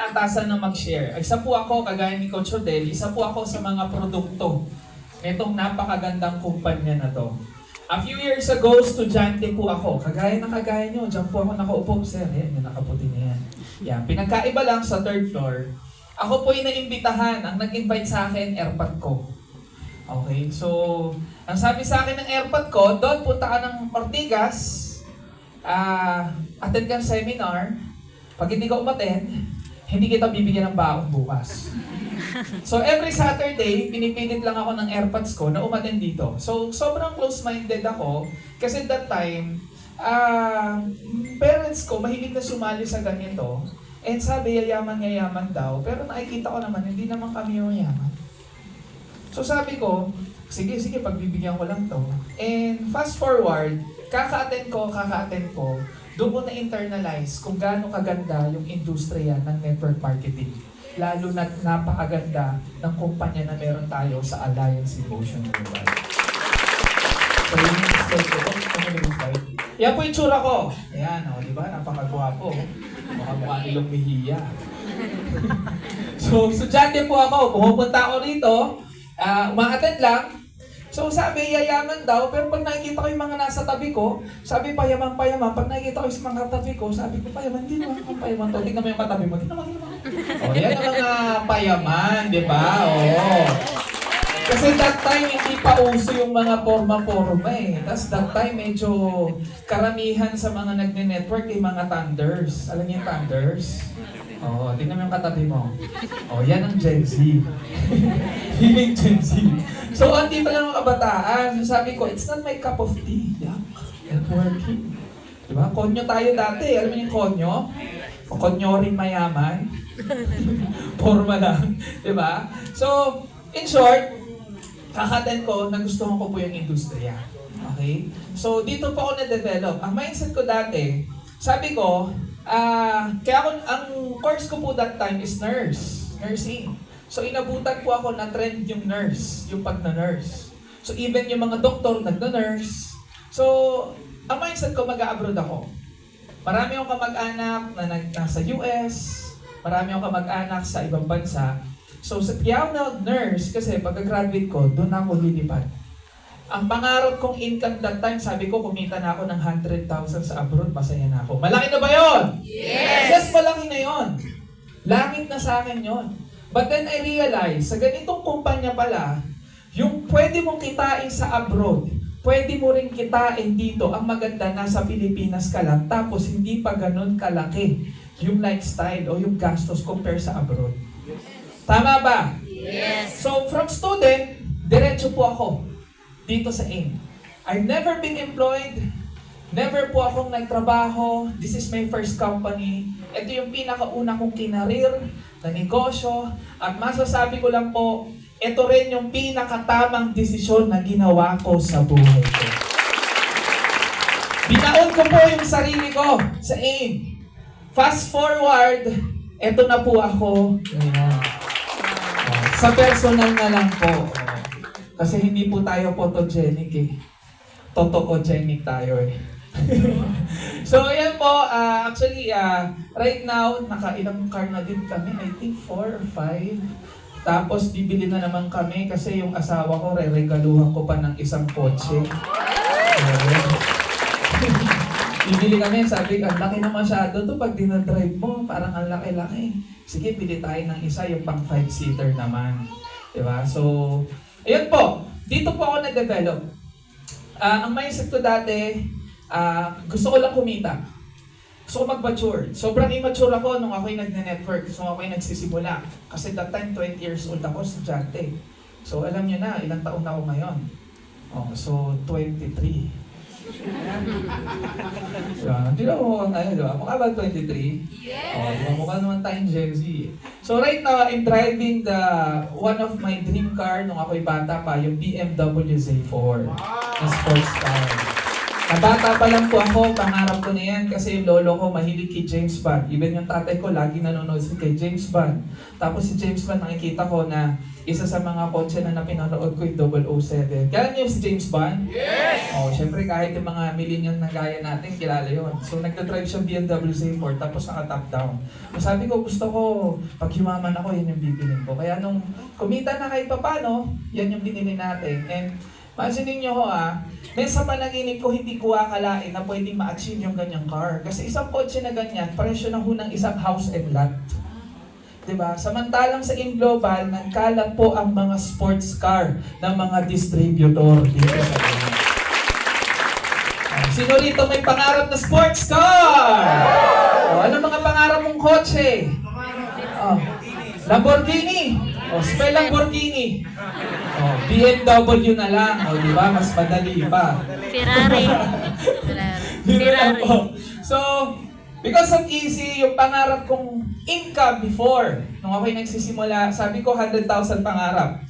Atasan na mag-share. Isa po ako, kagaya ni Coach Rodel, isa po ako sa mga produkto nitong napakagandang kumpanya na to. A few years ago, estudyante po ako. Kagaya nyo, dyan po ako nakaupo. Sir, yung nakaputi na yan. Yan. Pinagkaiba lang sa third floor. Ako po yung naimbitahan. Ang nag-invite sa akin, airpod ko. Okay, so, ang sabi sa akin ng airpod ko, doon punta ka ng Ortigas, attend ka ng seminar. Pag hindi ka umattend, hindi kita bibigyan ng baon bukas. So every Saturday, pinipilit lang ako ng AirPods ko na umattend dito. So sobrang close-minded ako kasi that time, parents ko mahilig na sumali sa ganito. And sabi, yayaman daw. Pero nakikita ko naman, hindi naman kami yaman. So sabi ko, sige, pagbibigyan ko lang to. And fast forward, kaka-attend ko, doon ko na-internalize kung gaano kaganda yung industriya ng network marketing. Lalo na napakaganda ng kumpanya na meron tayo sa Alliance Emotion Global. So yun yung slide ko. Yan po yung tsura ko. Ayan, di ba? Napakagwapo. Mukha nilong Mejia. So, estudyante po ako. Pumupunta ako rito. Uma-attend lang. So sabi, yayaman daw, pero pag nakikita ko yung mga nasa tabi ko, sabi payaman. Pag nakikita ko yung mga tabi ko, sabi ko, payaman, hindi naman akong payaman to. Tingnan mo yung katabi mo, tingnan mo. O, yan ang mga payaman, di ba? O. Kasi that time, hindi pa uso yung mga forma-forma eh. Tapos that time, medyo karamihan sa mga nagne-network yung mga thunders. Alam niyo yung thunders? Oo, tingnan mo yung katabi mo. O, yan ang Gen Z. Feeling Gen Z. So, hindi pa lang ang kabataan. So, sabi ko, it's not my cup of tea. Yuck. Networking. Diba? Konyo tayo dati. Alam mo yung konyo? O konyo rin mayaman. Forma lang. Diba? So, in short, kakaten ko, nagustuhan ko po yung industriya. Okay? So, dito po ako na-develop. Ang mindset ko dati, sabi ko, kaya ako, ang course ko po that time is nursing. So inabutan po ako na trend yung nurse, yung pagna-nurse. So even yung mga doktor nagna-nurse. So ang mindset ko, mag-a-abroad ako. Marami akong kamag-anak na nasa US, marami akong kamag-anak sa ibang bansa. So kaya ako nag-nurse kasi pagka-graduate ko, doon ako lilipad. Ang pangarap kong income that time, sabi ko, kumita na ako ng 100,000 sa abroad, masaya na ako. Malaki na ba yun? Yes, malaki na yun. Langit na sa akin yun. But then I realized, sa ganitong kumpanya pala, yung pwede mong kitain sa abroad, pwede mo rin kitain dito. Ang maganda, nasa Pilipinas ka lang, tapos hindi pa ganun kalaki yung lifestyle o yung gastos compare sa abroad. Tama ba? Yes. So from student, diretso po ako dito sa AIM. I've never been employed, never po akong nagtrabaho. This is my first company. Ito yung pinakauna kong kinarir na negosyo. At masasabi ko lang po, ito rin yung pinakatamang desisyon na ginawa ko sa buhay ko. Binaon ko po yung sarili ko sa AIM. Fast forward, ito na po ako. Sa personal na lang po. Kasi hindi po tayo photogenic eh. Totogenic tayo eh. So, ayan po. Actually, right now, nakailang car na din kami. I think 4 or 5. Tapos, bibili na naman kami kasi yung asawa ko, re-regaluhan ko pa ng isang kotse. Bibili kami, sabi, ang laki na masyado to pag dinadrive mo. Parang ang laki-laki. Sige, pili tayo ng isa, yung pang 5-seater naman. Diba? So, ayun po. Dito po ako nag-develop. Ang mindset ko dati, gusto ko lang kumita. Gusto ko mag-mature. Sobrang immature ako nung ako'y nagne-network. So ako'y nagsisimula. Kasi that time, 20 years old ako, estudyante. So alam nyo na, ilang taon na ako ngayon. So 23. Hindi na ako ngayon, di ba? Mukha ba 23? Yes! Mukha naman tayong Gen Z. So right now, I'm driving one of my dream car nung ako'y bata pa, yung BMW Z4. Na sports car. Bata pa lang po ako, pangarap ko na yan kasi yung lolo ko mahilig kay James Bond. Even yung tatay ko lagi nanonood kay James Bond. Tapos si James Bond nakikita ko na isa sa mga kotse na pinanood ko yung 007. Kaya niyo si James Bond? Yes! Oh, syempre kahit yung mga millennial na gaya natin, kilala yun. So nagdadrive siya BMW Z4 tapos naka-top down. So sabi ko, gusto ko, pag yumaman ako, yan yung bibilin ko. Kaya nung kumita na kahit papano, yan yung binili natin. And imagine niyo ho sa panaginip ko hindi ko akalain na pwedeng ma-achieve yung ganyang car. Kasi isang kotse na ganyan, presyo na ho ng isang house and lot. Diba? Samantalang sa InGlobal, nagkalat po ang mga sports car ng mga distributor dito sa Pilipinas. Sino rito may pangarap na sports car? Ano mga pangarap mong kotse? Lamborghini. Spell Lamborghini. BMW na lang. Di ba? Mas madali pa. Ferrari. Ferrari. So, because of easy, yung pangarap kong income before, nung ako'y nagsisimula, sabi ko 100,000 pangarap.